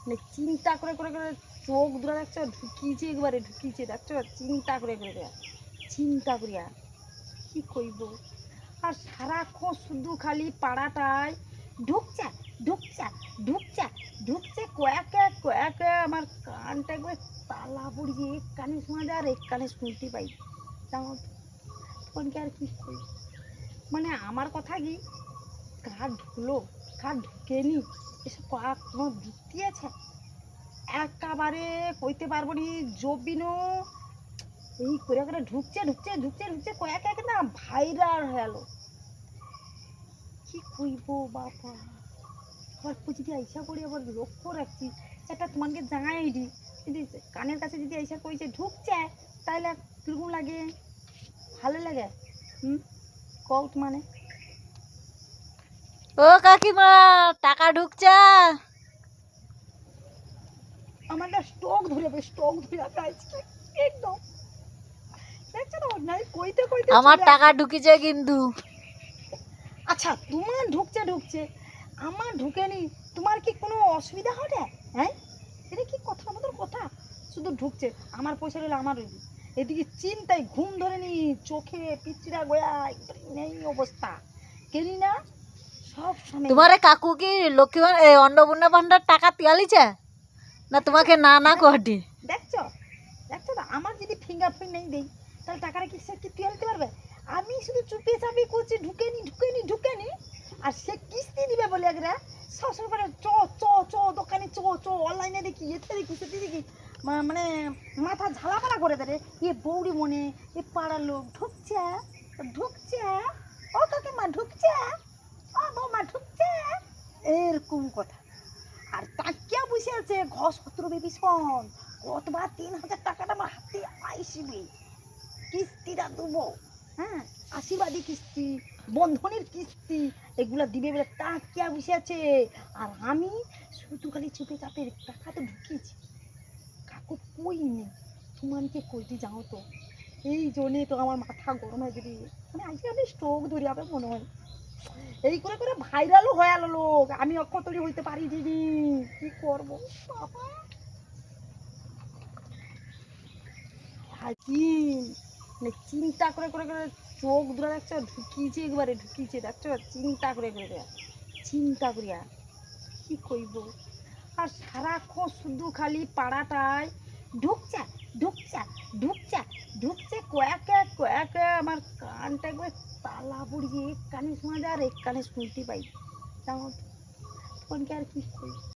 মানে চিন্তা করে করে করে চোখ দুটো দেখছো ঢুকিয়েছে, একবারে ঢুকিয়েছে দেখছো, চিন্তা করে করে করে চিন্তা করিয়া কি কইব। আর সারাক্ষণ শুধু খালি পাড়াটায় ঢুকছে ঢুকছে ঢুকছে ঢুকছে, কয়েকে কয়েকে আমার কানটা একবার তালা পড়িয়ে এক কানে শোনা যায় আর এক কানে শুনতে পাই। তখন কি আর কি করি, মানে আমার কথা কি, কার ঢুকলো কার ঢুকেনি এসব কোনো যুক্তি আছে? একেবারে কইতে পারবো নি। জবিনও এই করে করে ঢুকছে ঢুকছে ঢুকছে ঢুকছে কয়েক এক না ভাইরাল হয়ে গেল। কি কইব বাবা, অল্প যদি আইসা করি আবার লক্ষ্য রাখছি এটা তোমাকে জানাই দি, যদি কানের কাছে যদি আইসা কইছে ঢুকছে তাহলে কিরকম লাগে? ভালো লাগে? কত মানে ও কাকিমা, টাকা ঢুকছে। আমার না স্টক ধরে যাবে, স্টক ধরে যাবে আজকে একদম। দেখছো না নাই কইতে কইতে আমার টাকা ঢুকেছে কিন্তু। আচ্ছা তোমার ঢুকছে ঢুকছে, আমার ঢুকেনি, তোমার কি কোনো অসুবিধা হবে? হ্যাঁ, এটা কি কথা আমাদের কথা? শুধু ঢুকছে, আমার পয়সা গেলে আমার রইল, এদিকে চিন্তায় ঘুম ধরে নি, চোখে পিচিরা গোয়া নেই অবস্থা, কেনি না সব সময়। তোমার কাকু কি লক্ষ্মী অন্নপূর্ণা ভান্ডার টাকাতিয়ালিছে না তোমাকে না না কটি? দেখছো দেখছো না, আমার যদি ফিঙ্গারপ্রিন্ট নেই দেই তাহলে টাকাটা কি সে কি তুলতে পারবে? আমি শুধু চুপে চাপি করছি ঢুকেনি ঢুকেনি ঢুকেনি, আর সে কিস্তি দিবে বলে একরা সবসময় করে চ চ চ দোকানে চ চ অনলাইনে দেখি এতে দেখি সেটি দেখি, মানে মাথা ঝালাপালা করে দেয়। এ বৌড়ি মনে এ পাড়ার লোক ঢুকছে ঢুকছে, ও কাকিমা ঢুকছে, ও বৌমা ঢুকছে, এরকম কথা। আর তাকিয়া বসে আছে ঘষপত্র বিভীষণ, কতবার ৩,০০০ টাকাটা আমার হাতে আইসিবে, কিস্তিটা দেবো, হ্যাঁ আশীর্বাদী কিস্তি, বন্ধনের কিস্তি, এগুলা দিবে বলে তাকিয়া বসে আছে। আর আমি শুধু খালি চুপে চাপে টাকা তো ঢুকিয়েছি, কাকু কই নেই, তোমাকে কইতে যাও তো, এই জন্যে তো আমার মাথা গরম হয়ে যাবে, মানে আজকে আমি স্ট্রোক ধরে যাবে মনে হয়। এই করে করে ভাইরালও হয়ে গেল লোক, আমি অক্ষতরি হইতে পারি দিদি, কি করবো বাবা। হাকিম মানে চিন্তা করে করে করে চোখ দুটো দেখছো ঢুকিয়েছে, একবারে ঢুকিয়েছে দেখছো, চিন্তা করে করে করে চিন্তা করিয়া কি কইব। আর সারাক্ষণ শুধু খালি পাড়াটায় ঢুকছে ঢুকছে ঢুকছে ঢুকছে, কয়েকে কয়েকে আমার কানটা একবার তালা পড়িয়ে এক কানে শোনা যায় আর এক কানে শুনতে পাই। তখন কি আর কি করি।